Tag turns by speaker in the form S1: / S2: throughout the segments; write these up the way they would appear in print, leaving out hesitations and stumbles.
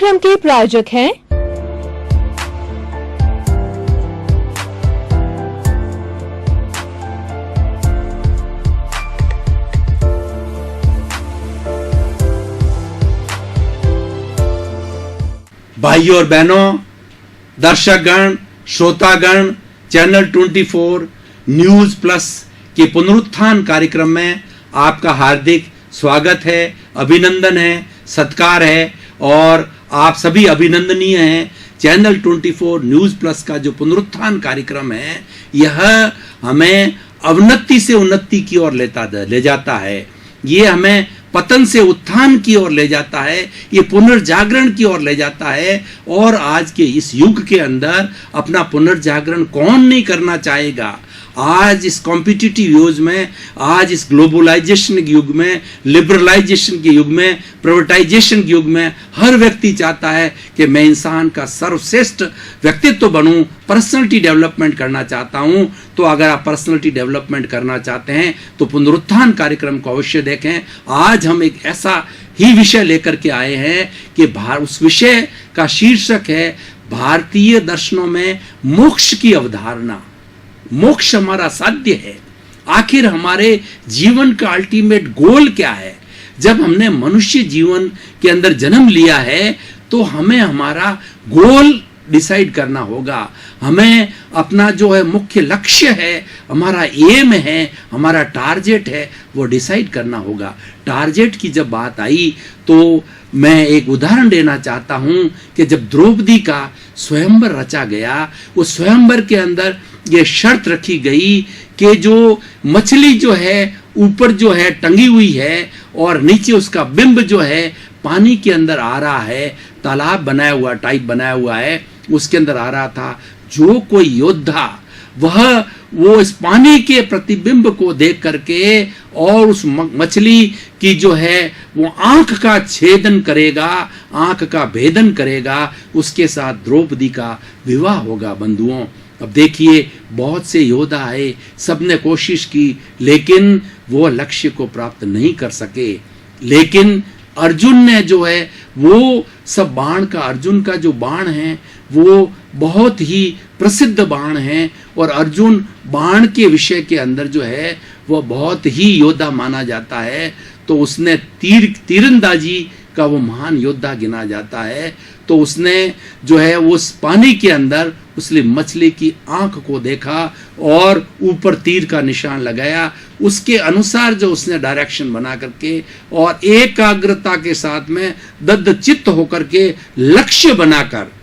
S1: कार्यक्रम के प्रायोजक हैं
S2: भाइयों और बहनों, दर्शकगण, श्रोतागण, चैनल 24 न्यूज प्लस के पुनरुत्थान कार्यक्रम में आपका हार्दिक स्वागत है, अभिनंदन है, सत्कार है और आप सभी अभिनंदनीय हैं। चैनल 24 न्यूज प्लस का जो पुनरुत्थान कार्यक्रम है, यह हमें अवनति से उन्नति की ओर ले जाता है। ये हमें पतन से उत्थान की ओर ले जाता है, ये पुनर्जागरण की ओर ले जाता है। और आज के इस युग के अंदर अपना पुनर्जागरण कौन नहीं करना चाहेगा। आज इस कॉम्पिटिटिव युग में, आज इस ग्लोबलाइजेशन के युग में, लिबरलाइजेशन के युग में, प्राइवेटाइजेशन के युग में हर व्यक्ति चाहता है कि मैं इंसान का सर्वश्रेष्ठ व्यक्तित्व बनूं, पर्सनालिटी डेवलपमेंट करना चाहता हूं। तो अगर आप पर्सनालिटी डेवलपमेंट करना चाहते हैं तो पुनरुत्थान कार्यक्रम को अवश्य देखें। आज हम एक ऐसा ही विषय लेकर के आए हैं कि उस विषय का शीर्षक है भारतीय दर्शनों में मोक्ष की अवधारणा। मोक्ष हमारा साध्य है, आखिर हमारे जीवन का अल्टीमेट गोल क्या है। जब हमने मनुष्य जीवन के अंदर जन्म लिया है तो हमें हमारा गोल डिसाइड करना होगा। हमें अपना जो है मुख्य लक्ष्य है, हमारा एम है, हमारा टारगेट है, वो डिसाइड करना होगा। टारगेट की जब बात आई तो मैं एक उदाहरण देना चाहता हूं कि जब द्रौपदी का स्वयंवर रचा गया, उस स्वयंवर के अंदर ये शर्त रखी गई कि जो मछली जो है ऊपर जो है टंगी हुई है और नीचे उसका बिंब जो है पानी के अंदर आ रहा है, तालाब बनाया हुआ टाइप बनाया हुआ है, उसके अंदर आ रहा था। जो कोई योद्धा वो इस पानी के प्रतिबिंब को देख करके और उस मछली की जो है वो आंख का छेदन करेगा, आंख का भेदन करेगा, उसके साथ द्रौपदी का विवाह होगा। बंधुओं, अब देखिए बहुत से योद्धा आए, सबने कोशिश की, लेकिन वो लक्ष्य को प्राप्त नहीं कर सके। लेकिन अर्जुन ने जो है वो सब बाण का, अर्जुन का जो बाण है वो बहुत ही प्रसिद्ध बाण है और अर्जुन बाण के विषय के अंदर जो है वो बहुत ही योद्धा माना जाता है। तो उसने तीरंदाजी का वो महान योद्धा गिना जाता है। तो उसने जो है उस पानी के अंदर उसने मछली की आंख को देखा और ऊपर तीर का निशान लगाया। उसके अनुसार जो उसने डायरेक्शन बना करके और एकाग्रता के साथ में दृढ़चित्त होकर के लक्ष्य बनाकर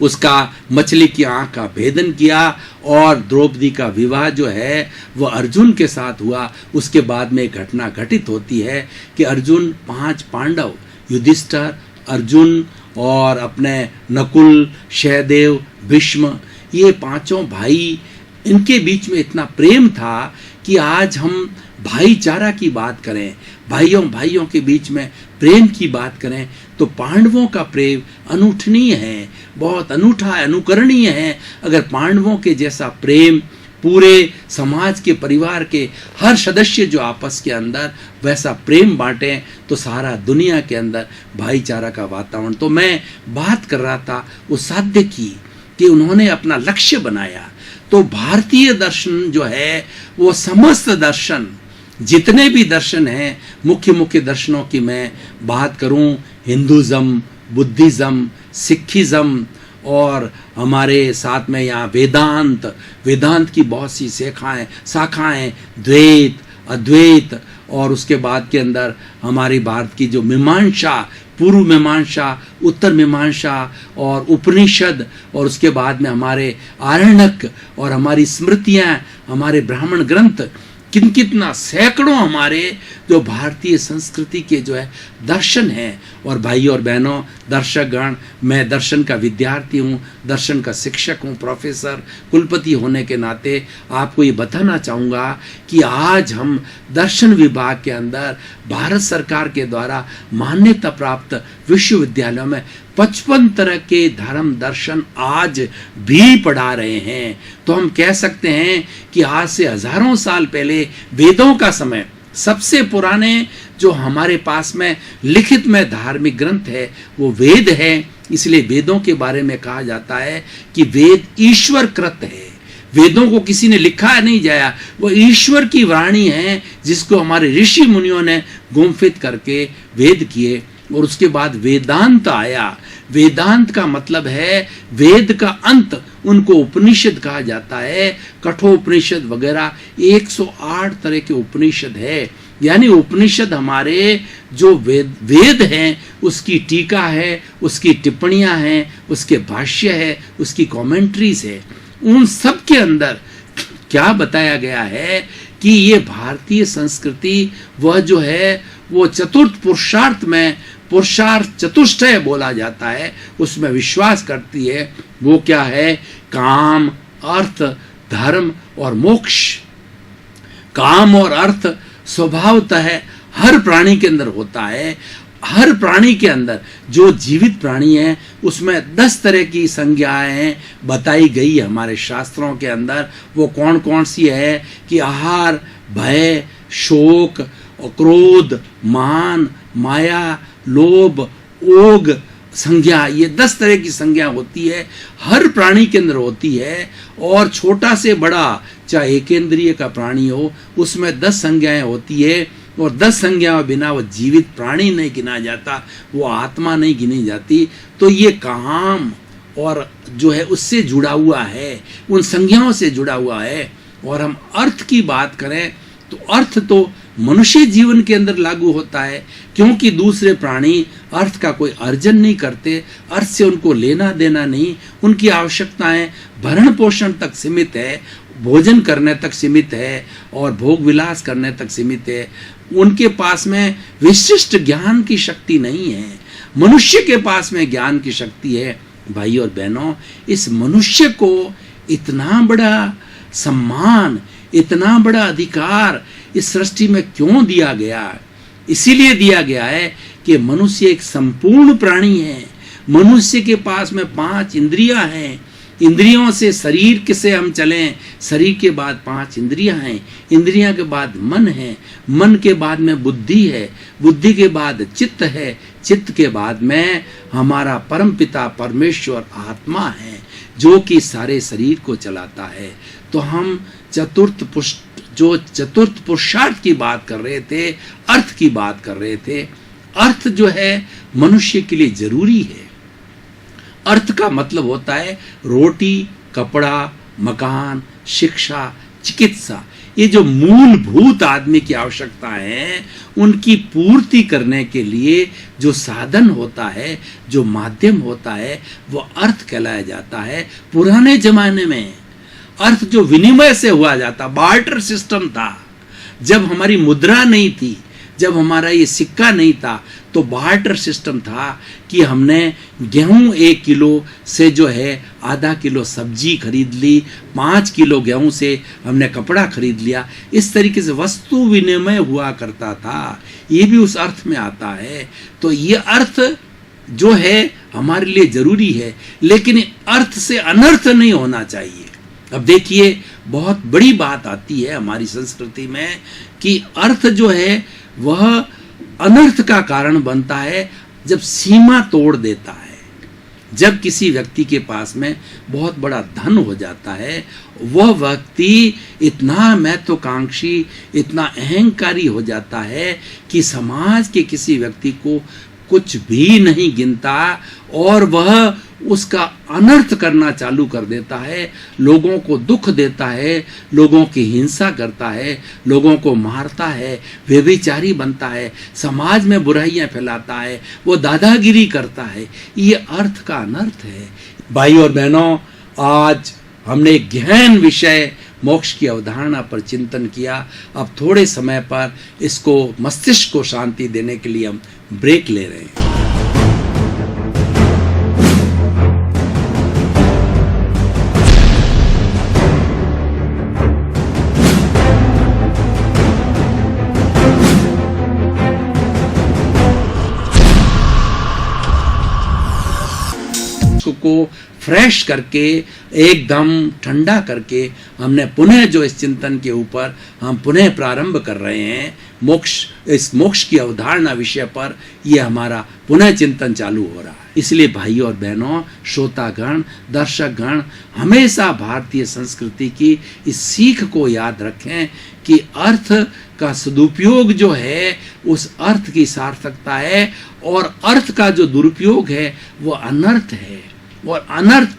S2: उसका मछली की आंख का भेदन किया और द्रौपदी का विवाह जो है वह अर्जुन के साथ हुआ। उसके बाद में एक घटना घटित होती है कि अर्जुन 5 पांडव, युधिष्ठिर, अर्जुन और अपने नकुल, सहदेव, भीष्म, ये पांचों भाई, इनके बीच में इतना प्रेम था कि आज हम भाईचारा की बात करें, भाइयों के बीच में प्रेम की बात करें तो पांडवों का प्रेम अनूठनीय है, बहुत अनूठा है, अनुकरणीय है। अगर पांडवों के जैसा प्रेम पूरे समाज के, परिवार के हर सदस्य जो आपस के अंदर वैसा प्रेम बांटें तो सारा दुनिया के अंदर भाईचारा का वातावरण। तो मैं बात कर रहा था उस साध्य की कि उन्होंने अपना लक्ष्य बनाया। तो भारतीय दर्शन जो है वो समस्त दर्शन, जितने भी दर्शन हैं, मुख्य दर्शनों की मैं बात करूं, हिंदुज़म, बुद्धिज़्म, सिखिज़्म और हमारे साथ में यहाँ वेदांत की बहुत सी शाखाएं, द्वैत, अद्वैत और उसके बाद के अंदर हमारी भारत की जो मीमांसा, पूर्व मीमांसा, उत्तर मीमांसा और उपनिषद और उसके बाद में हमारे आरण्यक और हमारी स्मृतियाँ, हमारे ब्राह्मण ग्रंथ, कितना सैकड़ों हमारे जो भारतीय संस्कृति के जो है दर्शन हैं। और भाइयों और बहनों, दर्शकगण, मैं दर्शन का विद्यार्थी हूँ, दर्शन का शिक्षक हूँ, प्रोफेसर, कुलपति होने के नाते आपको ये बताना चाहूँगा कि आज हम दर्शन विभाग के अंदर भारत सरकार के द्वारा मान्यता प्राप्त विश्वविद्यालयों में 55 तरह के धर्म दर्शन आज भी पढ़ा रहे हैं। तो हम कह सकते हैं कि आज से हजारों साल पहले वेदों का समय, सबसे पुराने जो हमारे पास में लिखित में धार्मिक ग्रंथ है वो वेद है। इसलिए वेदों के बारे में कहा जाता है कि वेद ईश्वर कृत है। वेदों को किसी ने लिखा नहीं जाया, वो ईश्वर की वाणी है जिसको हमारे ऋषि मुनियों ने गुम्फित करके वेद किए। और उसके बाद वेदांत आया। वेदांत का मतलब है वेद का अंत, उनको उपनिषद कहा जाता है। कठोपनिषद वगैरह 108 तरह के उपनिषद है। यानी उपनिषद हमारे जो वेद हैं उसकी टीका है, उसकी टिप्पणियां हैं, उसके भाष्य है, उसकी कमेंट्रीज है। उन सब के अंदर क्या बताया गया है कि ये भारतीय संस्कृति वह जो है वो चतुर्थ पुरुषार्थ में पुरुषार्थ चतुष्टय बोला जाता है, उसमें विश्वास करती है। वो क्या है? काम, अर्थ, धर्म और मोक्ष। काम और अर्थ स्वभावतः हर प्राणी के अंदर होता है। हर प्राणी के अंदर जो जीवित प्राणी है उसमें 10 तरह की संज्ञाएं बताई गई है हमारे शास्त्रों के अंदर। वो कौन कौन सी है कि आहार, भय, शोक, क्रोध, मान, माया, लोभ, ओग संज्ञा, ये 10 तरह की संज्ञा होती है, हर प्राणी के अंदर होती है। और छोटा से बड़ा चाहे एकेंद्रिय का प्राणी हो उसमें 10 संज्ञाएं होती है। और 10 संज्ञाओं बिना वो जीवित प्राणी नहीं गिना जाता, वो आत्मा नहीं गिनी जाती। तो ये काम और जो है उससे जुड़ा हुआ है, उन संज्ञाओं से जुड़ा हुआ है। और हम अर्थ की बात करें तो अर्थ तो मनुष्य जीवन के अंदर लागू होता है, क्योंकि दूसरे प्राणी अर्थ का कोई अर्जन नहीं करते, अर्थ से उनको लेना देना नहीं। उनकी आवश्यकताएं भरण पोषण तक सीमित है, भोजन करने तक सीमित है और भोग विलास करने तक सीमित है। उनके पास में विशिष्ट ज्ञान की शक्ति नहीं है। मनुष्य के पास में ज्ञान की शक्ति है। भाई और बहनों, इस मनुष्य को इतना बड़ा सम्मान, इतना बड़ा अधिकार इस सृष्टि में क्यों दिया गया? इसीलिए दिया गया है कि मनुष्य एक संपूर्ण प्राणी है। मनुष्य के पास में 5 इंद्रियां हैं। इंद्रियों से शरीर के से हम चलें, शरीर के बाद 5 इंद्रियां हैं, इंद्रियां के बाद मन है, मन के बाद में बुद्धि है, बुद्धि के बाद चित्त है, चित्त के बाद में हमारा परम पिता परमेश्वर आत्मा है जो कि सारे शरीर को चलाता है। तो हम चतुर्थ पुरुषार्थ की बात कर रहे थे, अर्थ की बात कर रहे थे। अर्थ जो है मनुष्य के लिए जरूरी है। अर्थ का मतलब होता है रोटी, कपड़ा, मकान, शिक्षा, चिकित्सा। ये जो मूलभूत आदमी की आवश्यकता है उनकी पूर्ति करने के लिए जो साधन होता है, जो माध्यम होता है, वो अर्थ कहलाया जाता है। पुराने जमाने में अर्थ जो विनिमय से हुआ जाता, बार्टर सिस्टम था। जब हमारी मुद्रा नहीं थी, जब हमारा ये सिक्का नहीं था, तो बार्टर सिस्टम था कि हमने गेहूं 1 किलो से जो है आधा किलो सब्जी खरीद ली, 5 किलो गेहूं से हमने कपड़ा खरीद लिया। इस तरीके से वस्तु विनिमय हुआ करता था। ये भी उस अर्थ में आता है। तो ये अर्थ जो है हमारे लिए जरूरी है, लेकिन अर्थ से अनर्थ नहीं होना चाहिए। अब देखिए, बहुत बड़ी बात आती है हमारी संस्कृति में कि अर्थ जो है वह अनर्थ का कारण बनता है जब सीमा तोड़ देता है। जब किसी व्यक्ति के पास में बहुत बड़ा धन हो जाता है, वह व्यक्ति इतना महत्वाकांक्षी, इतना अहंकारी हो जाता है कि समाज के किसी व्यक्ति को कुछ भी नहीं गिनता और वह उसका अनर्थ करना चालू कर देता है, लोगों को दुख देता है, लोगों की हिंसा करता है, लोगों को मारता है, व्यभिचारी बनता है, समाज में बुराइयां फैलाता है, वो दादागिरी करता है। ये अर्थ का अनर्थ है। भाई और बहनों, आज हमने एक गहन विषय मोक्ष की अवधारणा पर चिंतन किया। अब थोड़े समय पर इसको मस्तिष्क को शांति देने के लिए हम ब्रेक ले रहे हैं। को फ्रेश करके एकदम ठंडा करके हमने पुनः जो इस चिंतन के ऊपर हम पुनः प्रारंभ कर रहे हैं इस मोक्ष की अवधारणा विषय पर यह हमारा पुनः चिंतन चालू हो रहा है। इसलिए भाइयों और बहनों, श्रोतागण, दर्शकगण, हमेशा भारतीय संस्कृति की इस सीख को याद रखें कि अर्थ का सदुपयोग जो है उस अर्थ की सार्थकता है, और अर्थ का जो दुरुपयोग है वो अनर्थ है, और अनर्थ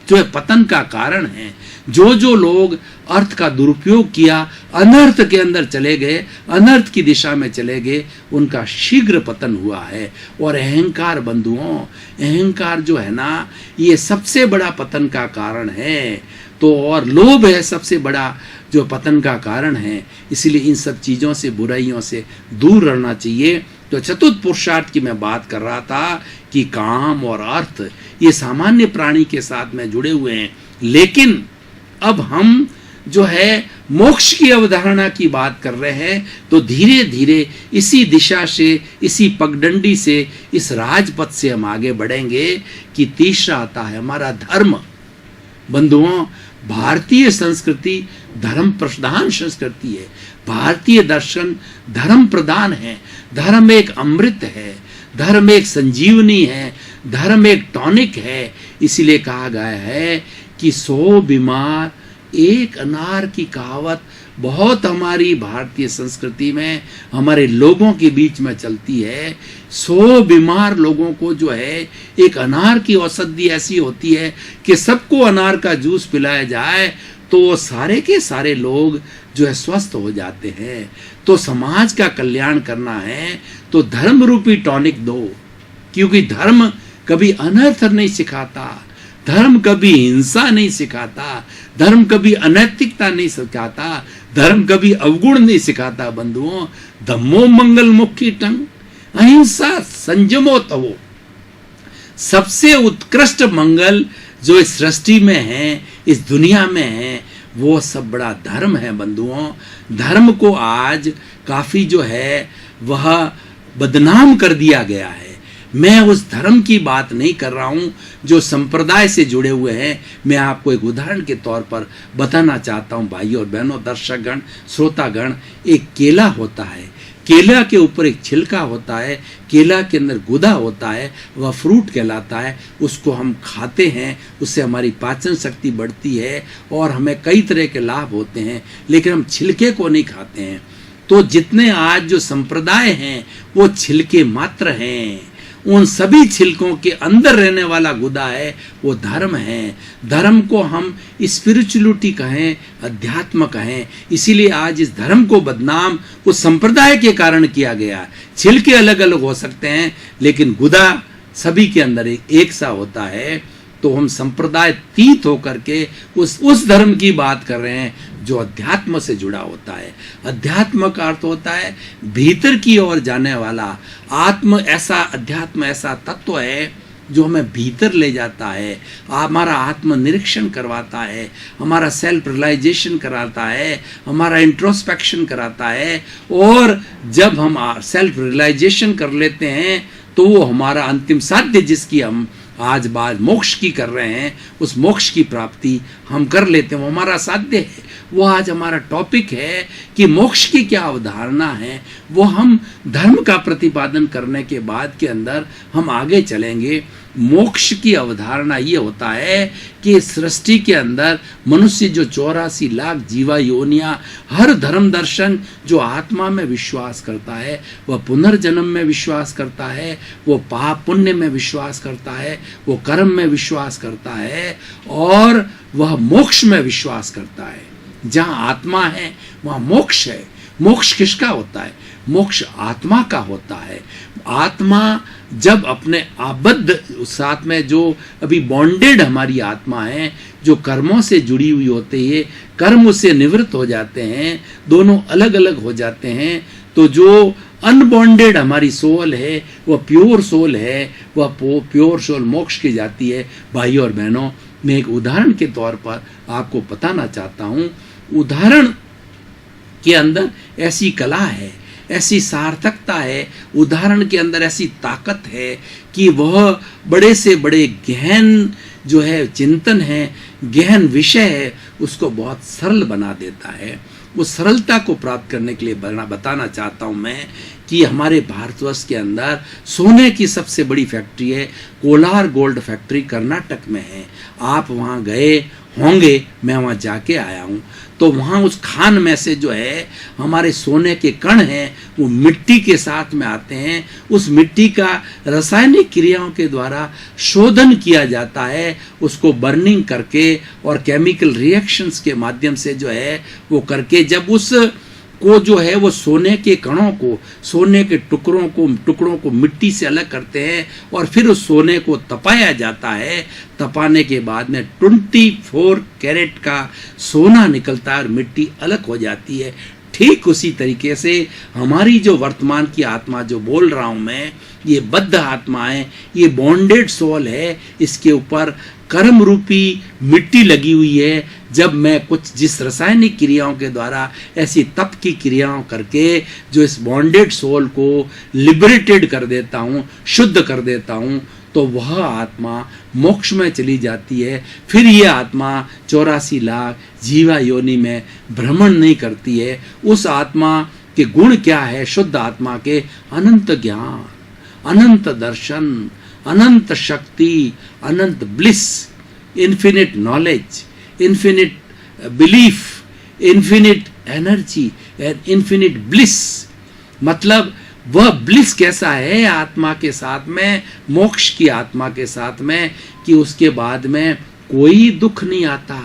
S2: जो है पतन का कारण है। जो लोग अर्थ का दुरुपयोग किया, अनर्थ के अंदर चले गए, अनर्थ की दिशा में चले गए, उनका शीघ्र पतन हुआ है। और अहंकार बंधुओं, अहंकार जो है ना, ये सबसे बड़ा पतन का कारण है। तो और लोभ है सबसे बड़ा जो पतन का कारण है। इसलिए इन सब चीज़ों से, बुराइयों से दूर रहना चाहिए। तो चतुर्थ पुरुषार्थ की मैं बात कर रहा था कि काम और अर्थ ये सामान्य प्राणी के साथ में जुड़े हुए हैं, लेकिन अब हम जो है मोक्ष की अवधारणा की बात कर रहे हैं। तो धीरे धीरे इसी दिशा से, इसी पगडंडी से, इस राजपथ से हम आगे बढ़ेंगे कि तीसरा आता है हमारा धर्म। बंधुओं, भारतीय संस्कृति धर्म प्रधान संस्कृति है। भारतीय दर्शन धर्म प्रधान है। धर्म एक अमृत है, धर्म एक संजीवनी है, धर्म एक टॉनिक है। इसीलिए कहा गया है कि 100 बीमार एक अनार की कहावत बहुत हमारी भारतीय संस्कृति में, हमारे लोगों के बीच में चलती है। 100 बीमार लोगों को जो है एक अनार की औषधि ऐसी होती है कि सबको अनार का जूस पिलाया जाए तो सारे के सारे लोग जो है स्वस्थ हो जाते हैं। तो समाज का कल्याण करना है तो धर्म रूपी टॉनिक दो, क्योंकि धर्म कभी अनर्थ नहीं सिखाता, धर्म कभी हिंसा नहीं सिखाता, धर्म कभी अनैतिकता नहीं सिखाता, धर्म कभी अवगुण नहीं सिखाता। बंधुओं, धम्मो मंगल मुखी टंग, अहिंसा संयमो तवो। सबसे उत्कृष्ट मंगल जो इस सृष्टि में है, इस दुनिया में है, वो सब बड़ा धर्म है। बंधुओं, धर्म को आज काफी जो है वह बदनाम कर दिया गया है। मैं उस धर्म की बात नहीं कर रहा हूं जो संप्रदाय से जुड़े हुए हैं। मैं आपको एक उदाहरण के तौर पर बताना चाहता हूं भाइयों और बहनों, दर्शकगण, श्रोतागण। एक केला होता है, केला के ऊपर एक छिलका होता है, केला के अंदर गुदा होता है, वह फ्रूट कहलाता है। उसको हम खाते हैं, उससे हमारी पाचन शक्ति बढ़ती है और हमें कई तरह के लाभ होते हैं, लेकिन हम छिलके को नहीं खाते हैं। तो जितने आज जो संप्रदाय हैं वो छिलके मात्र हैं। उन सभी छिलकों के अंदर रहने वाला गुदा है वो धर्म है। धर्म को हम स्पिरिचुअलिटी कहें, अध्यात्म कहें। इसीलिए आज इस धर्म को बदनाम उस संप्रदाय के कारण किया गया है। छिलके अलग अलग हो सकते हैं, लेकिन गुदा सभी के अंदर एक सा होता है। तो हम संप्रदाय तीत होकर के उस धर्म की बात कर रहे हैं जो अध्यात्म से जुड़ा होता है। अध्यात्म का अर्थ होता है भीतर की ओर जाने वाला। आत्म ऐसा, अध्यात्म ऐसा तत्व है जो हमें भीतर ले जाता है, हमारा आत्म निरीक्षण करवाता है, हमारा सेल्फ रियलाइजेशन कराता है, हमारा इंट्रोस्पेक्शन कराता है। और जब हम सेल्फ रियलाइजेशन कर लेते हैं तो वो हमारा अंतिम साध्य, जिसकी हम आज बात मोक्ष की कर रहे हैं, उस मोक्ष की प्राप्ति हम कर लेते हैं, वो हमारा साध्य है। वो आज हमारा टॉपिक है कि मोक्ष की क्या अवधारणा है। वो हम धर्म का प्रतिपादन करने के बाद के अंदर हम आगे चलेंगे। मोक्ष की अवधारणा ये होता है कि सृष्टि के अंदर मनुष्य जो 84 लाख जीवा योनियां, हर धर्म दर्शन जो आत्मा में विश्वास करता है, वह पुनर्जन्म में विश्वास करता है, वो पाप पुण्य में विश्वास करता है, वो कर्म में विश्वास करता है, और वह मोक्ष में विश्वास करता है। जहाँ आत्मा है वहाँ मोक्ष है। मोक्ष किसका होता है? मोक्ष आत्मा का होता है। आत्मा जब अपने आबद्ध साथ में, जो अभी बॉन्डेड हमारी आत्मा है, जो कर्मों से जुड़ी हुई होती है, कर्म उससे निवृत्त हो जाते हैं, दोनों अलग अलग हो जाते हैं। तो जो अनबॉन्डेड हमारी सोल है, वह प्योर सोल है, वह प्योर सोल मोक्ष की जाती है। भाइयों और बहनों, मैं एक उदाहरण के तौर पर आपको बताना चाहता हूँ। उदाहरण के अंदर ऐसी कला है, ऐसी सार्थकता है, उदाहरण के अंदर ऐसी ताकत है कि वह बड़े से बड़े गहन जो है चिंतन है, गहन विषय है, उसको बहुत सरल बना देता है। उस सरलता को प्राप्त करने के लिए बताना चाहता हूँ मैं कि हमारे भारतवर्ष के अंदर सोने की सबसे बड़ी फैक्ट्री है, कोलार गोल्ड फैक्ट्री कर्नाटक में है। आप वहाँ गए होंगे, मैं वहाँ जाके आया हूँ। तो वहाँ उस खान में से जो है हमारे सोने के कण हैं, वो मिट्टी के साथ में आते हैं। उस मिट्टी का रासायनिक क्रियाओं के द्वारा शोधन किया जाता है, उसको बर्निंग करके और केमिकल रिएक्शंस के माध्यम से जो है वो करके, जब उस को जो है वो सोने के कणों को, सोने के टुकड़ों को मिट्टी से अलग करते हैं और फिर उस सोने को तपाया जाता है। तपाने के बाद में 24 कैरेट का सोना निकलता है और मिट्टी अलग हो जाती है। ठीक उसी तरीके से हमारी जो वर्तमान की आत्मा जो बोल रहा हूँ मैं, ये बद्ध आत्मा है, ये बॉन्डेड सोल है, इसके ऊपर कर्म रूपी मिट्टी लगी हुई है। जब मैं कुछ जिस रासायनिक क्रियाओं के द्वारा ऐसी तप की क्रियाओं करके जो इस बॉन्डेड सोल को लिबरेटेड कर देता हूँ, शुद्ध कर देता हूँ, तो वह आत्मा मोक्ष में चली जाती है। फिर ये आत्मा 84 लाख जीवा योनि में भ्रमण नहीं करती है। उस आत्मा के गुण क्या है? शुद्ध आत्मा के अनंत ज्ञान, अनंत दर्शन, अनंत शक्ति, अनंत bliss, infinite knowledge, infinite belief, infinite energy and infinite bliss. मतलब वह ब्लिस कैसा है आत्मा के साथ में, मोक्ष की आत्मा के साथ में, कि उसके बाद में कोई दुख नहीं आता।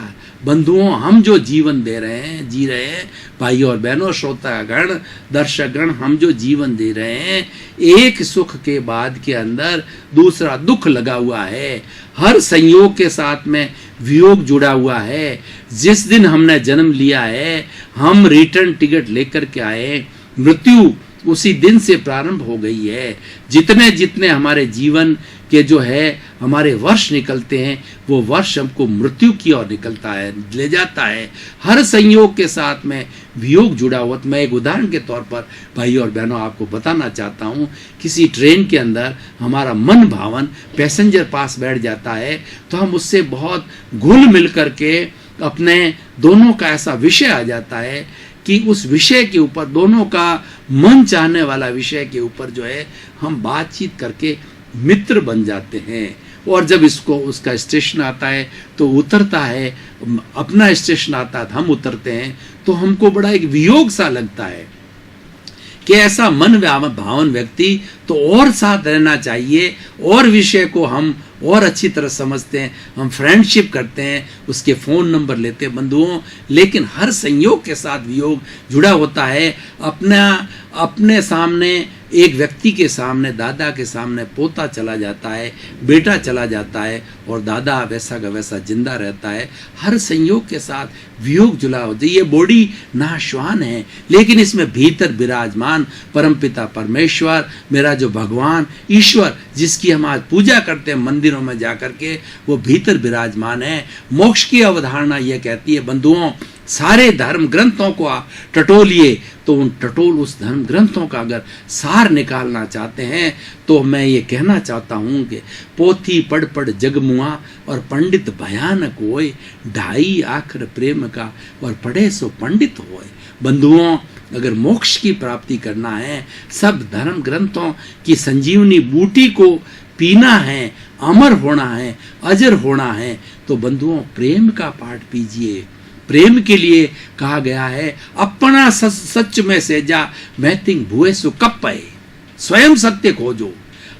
S2: बंधुओं, हम जो जीवन दे रहे हैं, जी रहे हैं, भाई और बहनों, श्रोतागण, दर्शकगण, हम जो जीवन दे रहे हैं, एक सुख के बाद के अंदर दूसरा दुख लगा हुआ है। हर संयोग के साथ में वियोग जुड़ा हुआ है। जिस दिन हमने जन्म लिया है, हम रिटर्न टिकट लेकर के आए, मृत्यु उसी दिन से प्रारंभ हो गई है। जितने जितने हमारे जीवन के जो है हमारे वर्ष निकलते हैं, वो वर्ष हमको मृत्यु की ओर निकलता है, ले जाता है। हर संयोग के साथ में वियोग जुड़ा हुआ। तो मैं एक उदाहरण के तौर पर भाई और बहनों आपको बताना चाहता हूँ, किसी ट्रेन के अंदर हमारा मन भावन पैसेंजर पास बैठ जाता है, तो हम उससे बहुत घुल मिल करके अपने दोनों का ऐसा विषय आ जाता है कि उस विषय के ऊपर, दोनों का मन चाहने वाला विषय के ऊपर जो है हम बातचीत करके मित्र बन जाते हैं। और जब इसको उसका स्टेशन आता है तो उतरता है, अपना स्टेशन आता है, हम उतरते हैं, तो हमको बड़ा एक वियोग सा लगता है कि ऐसा मन भावन व्यक्ति तो और साथ रहना चाहिए, और विषय को हम और अच्छी तरह समझते हैं, हम फ्रेंडशिप करते हैं, उसके फ़ोन नंबर लेते हैं बंधुओं। लेकिन हर संयोग के साथ वियोग जुड़ा होता है। अपने सामने एक व्यक्ति के सामने, दादा के सामने पोता चला जाता है, बेटा चला जाता है, और दादा वैसा का वैसा जिंदा रहता है। हर संयोग के साथ वियोग जुड़ा होता है। ये बॉडी नाशवान है, लेकिन इसमें भीतर विराजमान परमपिता परमेश्वर, मेरा जो भगवान ईश्वर, जिसकी हम आज पूजा करते हैं मंदिरों में जाकर के, वो भीतर विराजमान है। मोक्ष की अवधारणा यह कहती है बंधुओं, सारे धर्म ग्रंथों को आप टटोलिए, तो उस धर्म ग्रंथों का अगर सार निकालना चाहते हैं, तो मैं ये कहना चाहता हूँ कि पोथी पढ़ पढ़ जगमुआ और पंडित भयानक होए, ढाई आखर प्रेम का और पढ़े सो पंडित होए। बंधुओं, अगर मोक्ष की प्राप्ति करना है, सब धर्म ग्रंथों की संजीवनी बूटी को पीना है, अमर होना है, अजर होना है, तो बंधुओं प्रेम का पाठ पीजिए। प्रेम के लिए कहा गया है, अपना सच में से जा मैथिंग भुए सु कप्पे, स्वयं सत्य खोजो।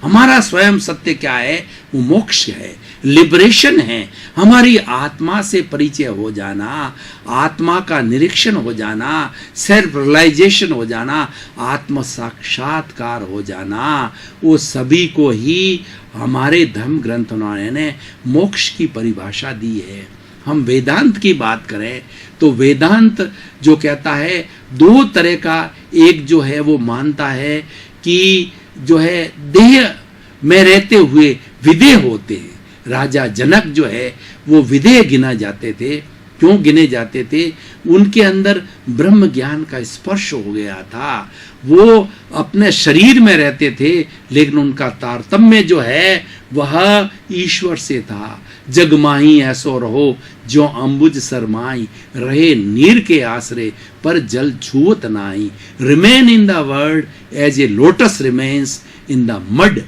S2: हमारा स्वयं सत्य क्या है? वो मोक्ष है, लिबरेशन है, हमारी आत्मा से परिचय हो जाना, आत्मा का निरीक्षण हो जाना, सेल्फ रियलाइजेशन हो जाना, आत्म साक्षात्कार हो जाना। वो सभी को ही हमारे धर्म ग्रंथों ने मोक्ष की परिभाषा दी है। हम वेदांत की बात करें तो वेदांत जो कहता है, दो तरह का, एक जो है वो मानता है कि जो है देह में रहते हुए विदेह होते हैं। राजा जनक जो है वो विदेह गिना जाते थे, क्यों गिने जाते थे? उनके अंदर ब्रह्म ज्ञान का स्पर्श हो गया था। वो अपने शरीर में रहते थे, लेकिन उनका तारतम्य जो है वह ईश्वर से था। जग माही ऐसो रहो जो अंबुज सरमाई, रहे नीर के आसरे पर जल छुअत नाई। Remain in the world as a lotus remains in the mud.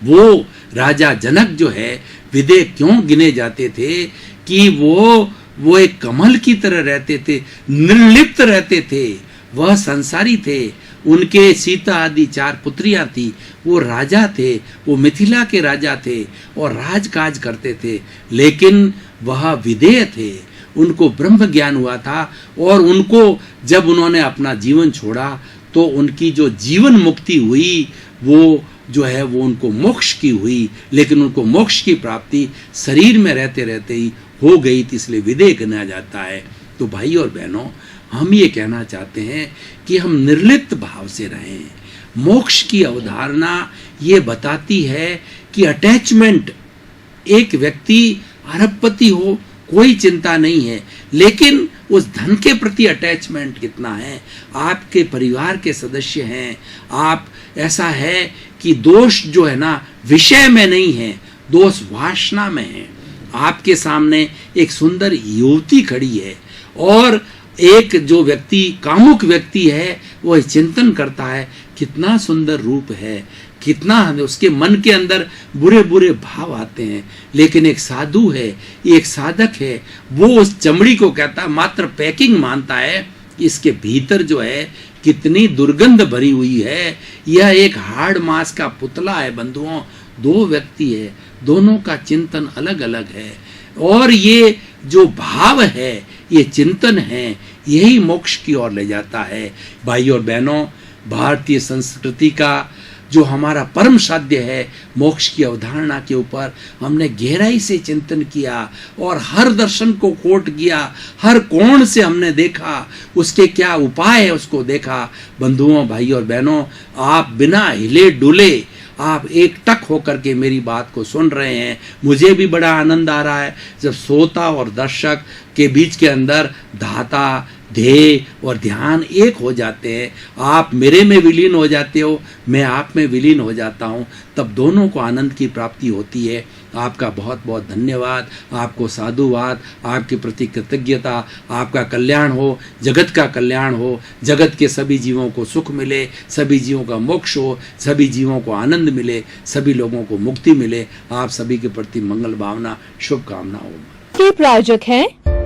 S2: वो राजा जनक जो है विदेह क्यों गिने जाते थे कि वो एक कमल की तरह रहते थे, निर्लिप्त रहते थे, वह संसारी थे। उनके सीता आदि 4 पुत्रियां थी, वो राजा थे, वो मिथिला के राजा थे और राजकाज करते थे, लेकिन वह विदेह थे। उनको ब्रह्म ज्ञान हुआ था और उनको जब उन्होंने अपना जीवन छोड़ा तो उनकी जो जीवन मुक्ति हुई वो जो है वो उनको मोक्ष की हुई, लेकिन उनको मोक्ष की प्राप्ति शरीर में रहते रहते ही हो गई थी, इसलिए विदेह गिना जाता है। तो भाई और बहनों, हम ये कहना चाहते हैं कि हम निर्लिप्त भाव से रहें। मोक्ष की अवधारणा ये बताती है कि अटैचमेंट, एक व्यक्ति अरबपति हो कोई चिंता नहीं है, लेकिन उस धन के प्रति अटैचमेंट कितना है, आपके परिवार के सदस्य हैं, आप ऐसा है कि दोष जो है ना विषय में नहीं है, दोष वासना में है। आपके सामने एक सुंदर युवती खड़ी है और एक जो व्यक्ति कामुक व्यक्ति है वह चिंतन करता है कितना सुंदर रूप है, कितना उसके मन के अंदर बुरे बुरे भाव आते हैं, लेकिन एक साधु है, एक साधक है, वो उस चमड़ी को कहता है मात्र पैकिंग मानता है, इसके भीतर जो है कितनी दुर्गंध भरी हुई है। यह एक हाड़ मांस का पुतला है बंधुओं। 2 व्यक्ति है, दोनों का चिंतन अलग अलग है और ये जो भाव है, ये चिंतन है, यही मोक्ष की ओर ले जाता है। भाई और बहनों, भारतीय संस्कृति का जो हमारा परम साध्य है, मोक्ष की अवधारणा के ऊपर हमने गहराई से चिंतन किया और हर दर्शन को कोट किया, हर कोण से हमने देखा, उसके क्या उपाय है उसको देखा। बंधुओं, भाई और बहनों, आप बिना हिले डुले आप एक टक होकर के मेरी बात को सुन रहे हैं। मुझे भी बड़ा आनंद आ रहा है जब श्रोता और दर्शक के बीच के अंदर धाता, ध्येय और ध्यान एक हो जाते हैं। आप मेरे में विलीन हो जाते हो, मैं आप में विलीन हो जाता हूँ, तब दोनों को आनंद की प्राप्ति होती है। आपका बहुत बहुत धन्यवाद, आपको साधुवाद, आपके प्रति कृतज्ञता। आपका कल्याण हो, जगत का कल्याण हो, जगत के सभी जीवों को सुख मिले, सभी जीवों का मोक्ष हो, सभी जीवों को आनंद मिले, सभी लोगों को मुक्ति मिले। आप सभी के प्रति मंगल भावना, शुभकामना हो।
S1: प्रायोजक हैं